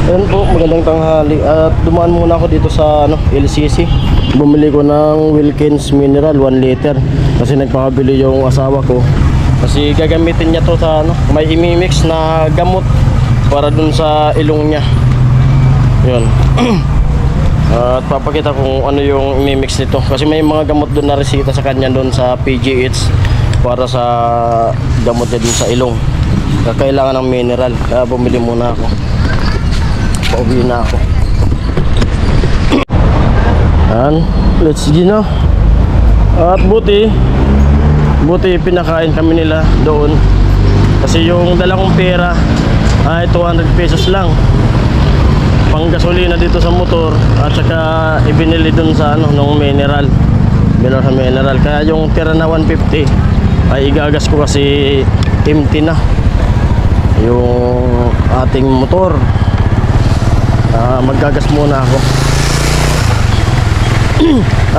Ayan po, magandang tanghali. At dumaan muna ako dito sa LCC. Bumili ko ng Wilkins Mineral 1 liter. Kasi nagpakabili yung asawa ko. Kasi gagamitin niya to sa may imimix na gamot para dun sa ilong niya. Yun. At papakita kung ano yung imimix nito. Kasi may mga gamot dun na resita sa kanya dun sa PGH para sa gamot niya dun sa ilong. Kailangan ng mineral. Kaya bumili muna ako. Pauwi na ako. And let's go na. At buti pinakain kami nila doon. Kasi yung dala kong pera ay 200 pesos lang. Pang gasolina dito sa motor at saka ibinili doon sa nung mineral. Binili sa mineral. Kaya yung tira na 150 ay igagas ko kasi empty na yung ating motor. Maggagas muna ako.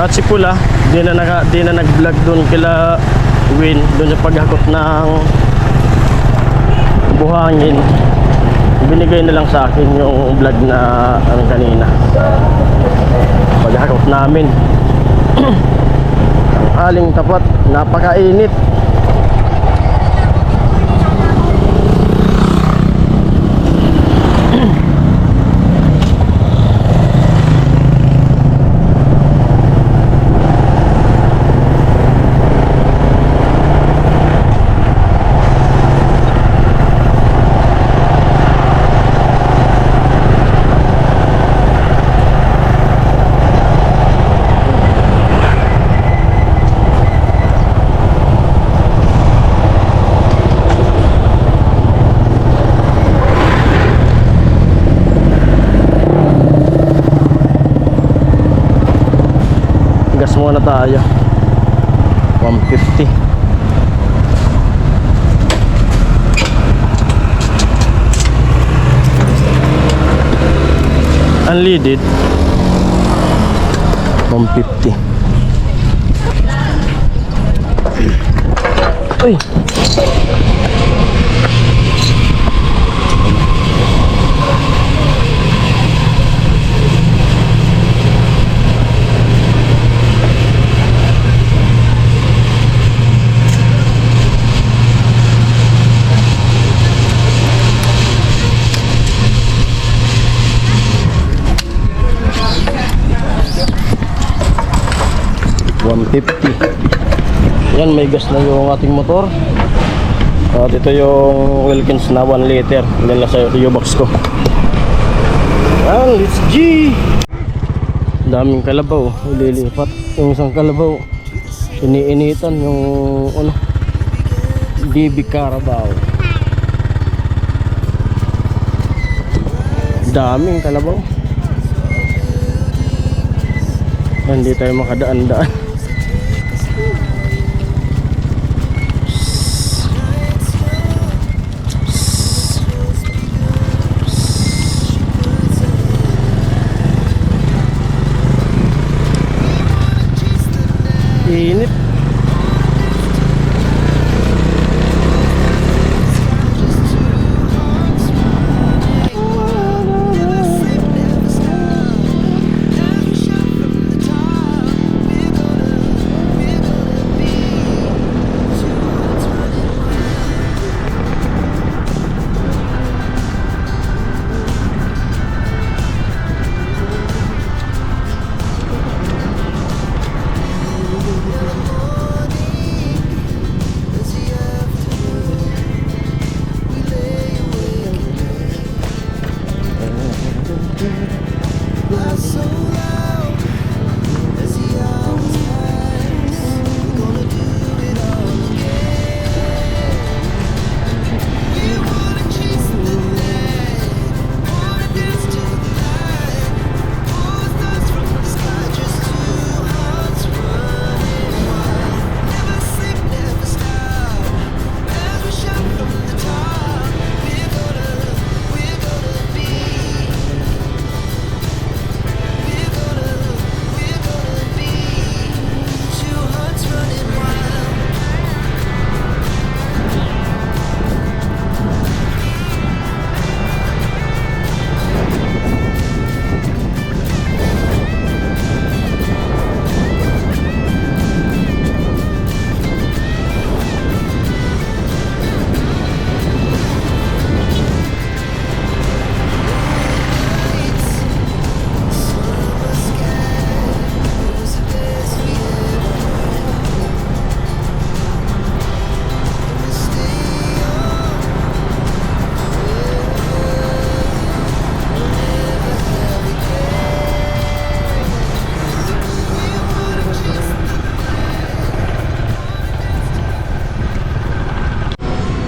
At si Pula di na nag-vlog doon kila Win doon sa paghakot ng buhangin. Binigay na lang sa akin yung vlog na kanina paghakot namin. Ang aling tapat, napakainit. Gas muna tayo. 150. Unleaded 150. Uy. Yan, may gas na yung ating motor. At ito yung Wilkins na 1 liter. Dala sa U-box ko. Yan, let's G. Daming kalabaw. Ililipat. Yung isang kalabaw iniinitan yung DB Carabao. Daming kalabaw. Hindi tayo makadaan-daan. Init.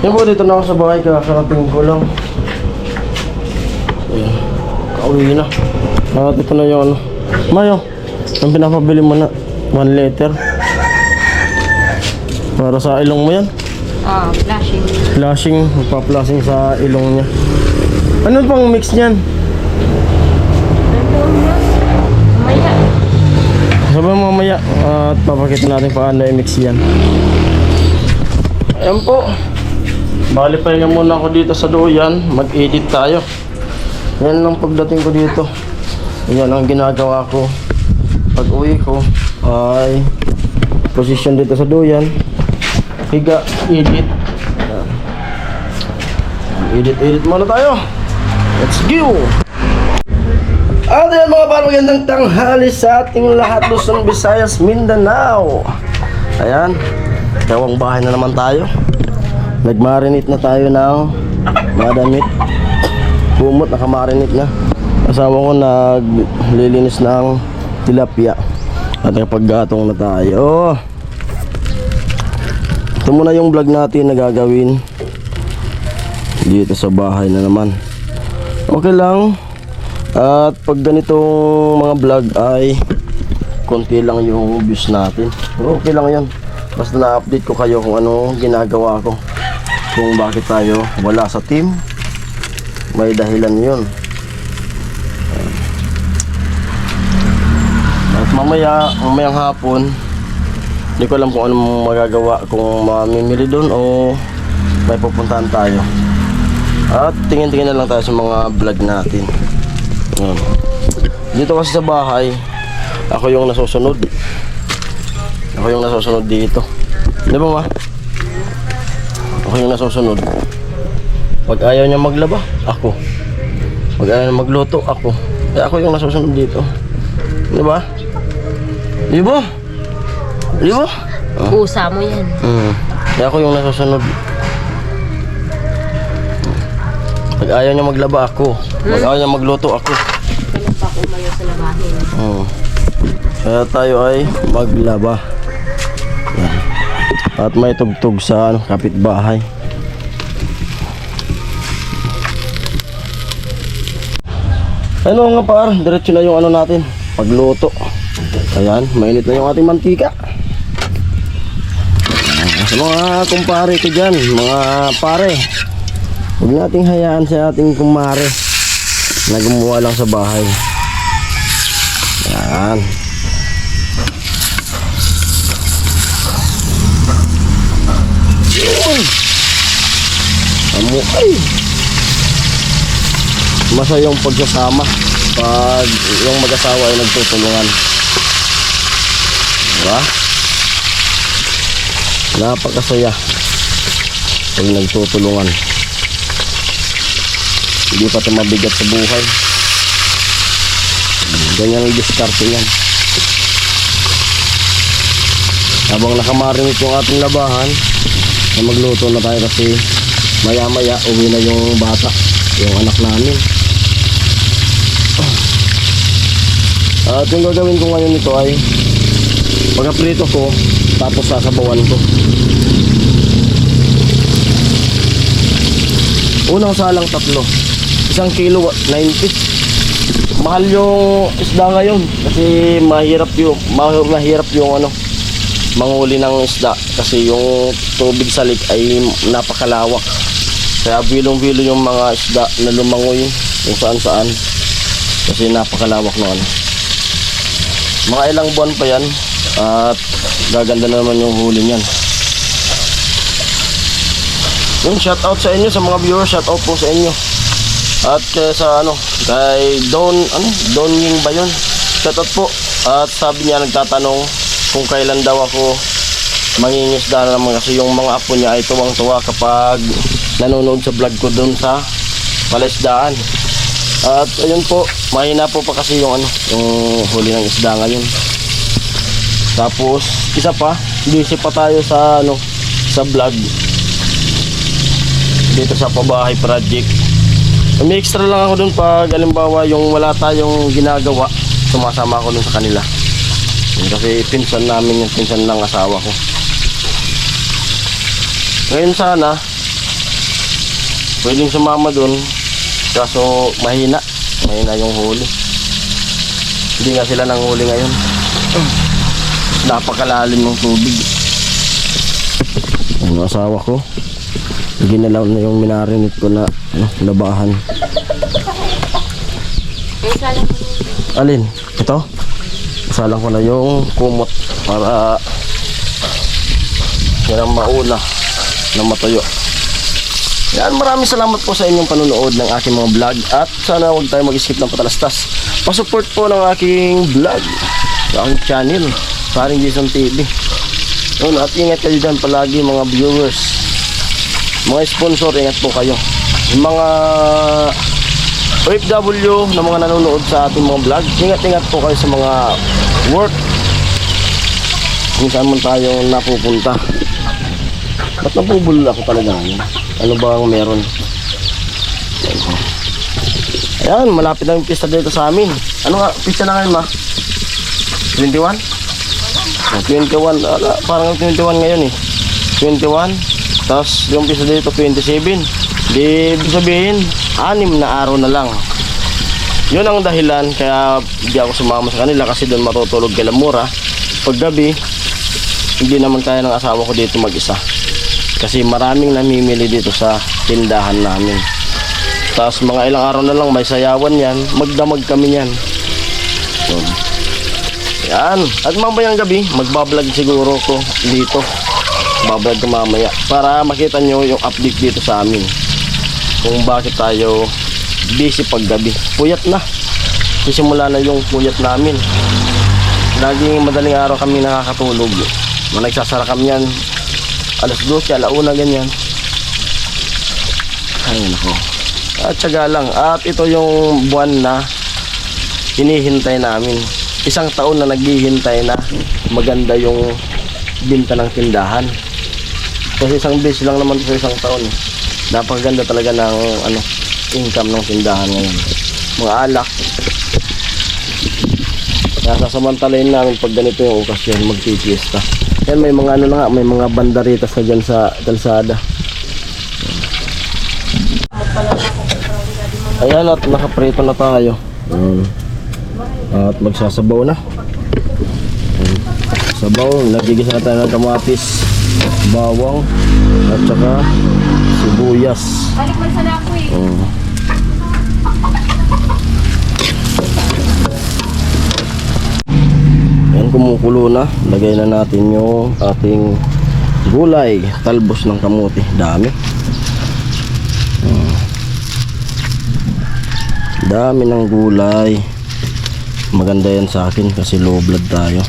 Yan po, dito na ako sa bahay, kakarating ko lang. Ayan, kauwi na. Ito na yung ano. Mayo, ang pinapabili mo na 1 liter. Para sa ilong mo yan. Flashing. Flashing, magpa-flashing sa ilong niya. Ano pang mix niyan? Maya. Sabi mo mamaya at papakita natin paano i-mix yan. Ayan po. Bali pahinga muna ako dito sa duyan. Mag-edit tayo. Yan lang pagdating ko dito. Yan ang ginagawa ko. Pag uwi ko ay position dito sa duyan. Higa, edit. Edit muna tayo. Let's go! At yan mga par, magandang tanghali sa ating lahat, Luzon, Visayas, Mindanao. Ayan, gawang bahay na naman tayo. Nagmarinate na tayo ng mga damit. Bumot, nakamarinate na. Asawa ko naglilinis ng tilapia. At napaggatong na tayo. Ito muna yung vlog natin na gagawin dito sa bahay na naman. Okay lang. At pag ganitong mga vlog ay konti lang yung views natin. Okay lang yan. Basta na-update ko kayo kung ano ginagawa ko. Kung bakit tayo wala sa team. May dahilan yun. At mamayang hapon, hindi ko alam kung anong magagawa. Kung mamimili doon o may pupuntahan tayo. At tingin-tingin na lang tayo sa mga vlog natin. Dito kasi sa bahay, ako yung nasusunod. Ako yung nasusunod dito. Di ba ma? Ako yung nasusunod. Pag ayaw niya maglaba, ako. Pag ayaw niya magluto, ako. Kaya ako yung nasusunod dito. Di ba? Di ba? Di ba? Pusa mo yan. Kaya ako yung nasusunod. Pag ayaw niya maglaba, ako. Pag ayaw niya magluto, ako. Kailan pa ako umayo sa labahin? Kaya tayo ay maglaba. Yan. At may tugtog sa kapitbahay. Ano nga par, diretso na yung ano natin, pagluto. Ayan, mainit na yung ating mantika. Sa mga kumpare ko dyan, mga pare, huwag nating hayaan sa ating kumare na gumawa lang sa bahay. Yan. Yun. Ay. Masayang pagsasama pag yung mag-asawa ay nagtutulungan. Diba? Napakasaya pag nagtutulungan. Hindi pa ito mabigat sa buhay. Ganyan ang diskarte yan. Habang nakamarinate yung ating labahan, na magluto na tayo kasi maya maya uwi na yung bata, yung anak namin. At yung gagawin ko ngayon nito ay pagkaprito ko, tapos sasabawan ko. Unang salang 3, 1 kilo 90. Mahal yung isda ngayon kasi mahirap yung ano, manghuli ng isda kasi yung tubig sa lake ay napakalawak. Kaya bilong-bilo yung mga isda na lumangoy kung saan-saan kasi napakalawak ng ano. Mga ilang buwan pa yan at gaganda na naman yung huli niyan. Yung shoutout sa inyo, sa mga viewers, shoutout po sa inyo. At sa kay Don Ying ba yun? Shoutout po. At sabi niya, nagtatanong kung kailan daw ako mangingisda na naman kasi yung mga apo niya ay tuwang-tuwa kapag nanonood sa vlog ko doon sa palaisdaan. At ayun po, mahina po pa kasi yung yung huli ng isda ngayon. Tapos isa pa, busy pa tayo sa sa vlog dito sa pabahay project. May extra lang ako dun pag halimbawa yung wala tayong ginagawa, sumasama ako dun sa kanila. Kasi pinsan namin yung pinsan ng asawa ko. Ngayon sana pwedeng sumama doon. Kaso mahina yung huli. Hindi nga sila nanghuli ngayon. Napakalalim ng tubig. Ang asawa ko, ginalaw na yung minarinit ko na labahan. Alin? Ito? Salang ko na yung kumot para yan ang mauna na matuyo. Yan, maraming salamat po sa inyong panunood ng aking mga vlog at sana huwag tayo mag-skip ng patalastas. Pasupport po ng aking vlog, ang channel, Paring Jason TV. Yun, at ingat kayo dyan palagi mga viewers. Mga sponsor, ingat po kayo. Yung mga OFW na mga nanonood sa ating mga vlog, ingat-ingat po kayo sa mga work kung saan man tayo napupunta. Ba't napubulol ako talaga? Ano ba ang meron? Ayan, malapit na yung pista dito sa amin. Ano nga, pista na ngayon ma? 21? 21, parang 21 ngayon eh. 21, tapos yung pista dito 27. Di ibig sabihin, 6 na araw na lang. Yun ang dahilan kaya di ako sumama sa kanila kasi doon matutulog kila Mura. Pag gabi, hindi naman kaya ng asawa ko dito mag-isa. Kasi maraming namimili dito sa tindahan namin. Tapos mga ilang araw na lang may sayawan yan, magdamag kami yan. So, yan. At mamayang gabi, magbablog siguro ko dito. Bablog ko mamaya para makita nyo yung update dito sa amin. Kung bakit tayo busy pag gabi. Puyat na. Sisimula na yung puyat namin. Laging madaling araw kami nakakatulog. Nagsasara kami yan alas 12, alauna ganyan. Ay nako. At syaga lang. At ito yung buwan na hinihintay namin. 1 taon na naghihintay na maganda yung binta ng tindahan. Kasi 1 beses lang naman sa 1 taon. Napakaganda talaga ng income ng tindahan ngayon. Mga alak. Kaya sasamantalayin namin pag ganito yung okasyon, magpipiesta. Yan, may mga na nga, may mga bandaritas na dyan sa kalsada. Ayan, at nakaprito na tayo. At magsasabaw na. Sabaw, nagigisa na tayo ng kamatis, bawang, at saka sibuyas. Balik man sana ako eh. Yan, kumukulo na. Lagay na natin yung ating gulay, talbos ng kamote. Dami. Dami ng gulay. Maganda yan sa akin kasi low blood tayo.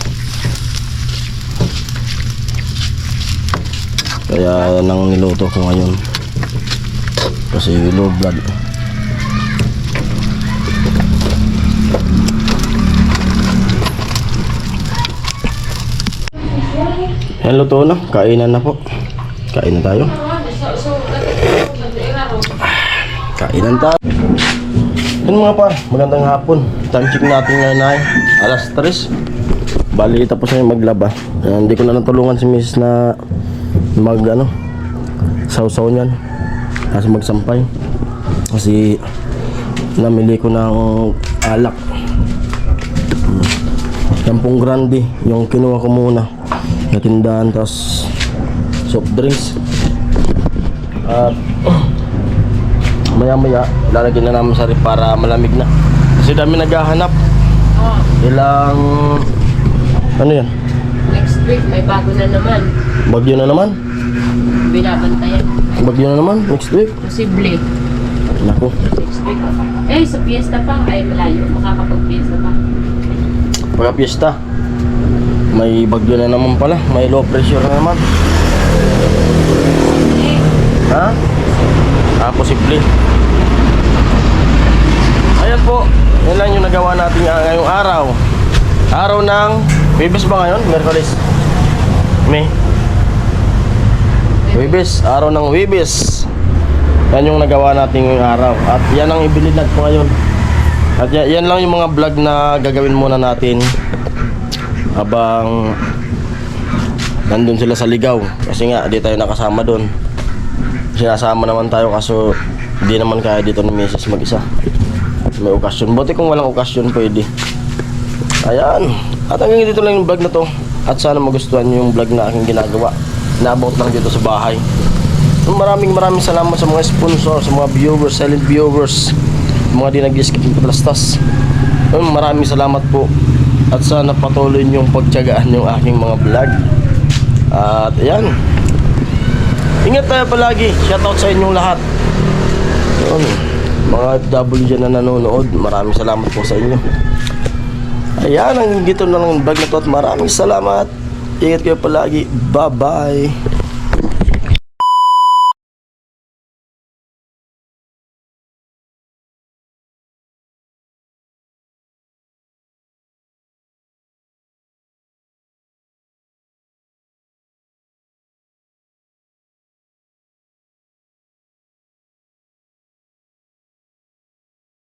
Kaya yan ang niluto ko ngayon. Kasi low blood. Yan, luto na. Kainan na po. Kain na tayo. Kainan tayo. Yan mga par, magandang hapon. Time check natin ngayon ay alas 3. Bali tapos na yung maglaba. Hindi ko na natulungan si Mrs. na sausaw niyan. Kasi magsampay. Kasi namili ko ng alak. Yan pong grande, yung kinuha ko muna na tindahan, tapos soft drinks. At maya maya lalagyan na namin sa ref para malamig na kasi dami naghahanap. Ilang yan, Next week may bago na naman. bagyo na naman. Binabantayan. Bagyo na naman next week. Posible. Naku, Next week. Sa fiesta pa. Ay malayo. Makakapag-fiesta pa. pagka piyesta may bagyo na naman pala, may low pressure na naman. Posible. Ayan po, yan lang yung nagawa natin ngayong araw. Araw ng Webes ba ngayon? Merkulis? May Webes, araw ng Webes. Yan yung nagawa natin ngayong araw. At yan ang ibilidad ko ngayon. At yan lang yung mga vlog na gagawin muna natin habang nandun sila sa Ligaw. Kasi nga, di tayo nakasama doon. Sinasama naman tayo kaso Hindi naman kaya dito ng misis mag-isa. May okasyon. Buti kung walang okasyon, pwede. Ayan. At hanggang dito lang yung vlog na to. At sana magustuhan nyo yung vlog na aking ginagawa. Naabot lang dito sa bahay. Maraming salamat sa mga sponsor, sa mga viewers, silent viewers, mga di nag-skip ng palastas. Maraming salamat po. At sana patuloy nyo yung pagtiyagaan yung aking mga vlog. At ayan. Ingat tayo palagi. Shoutout sa inyong lahat. Yun. Mga FW dyan na nanonood, maraming salamat po sa inyo. Ayan, hanggang dito na lang yung vlog na to at maraming salamat. Ingat kayo palagi. Bye-bye.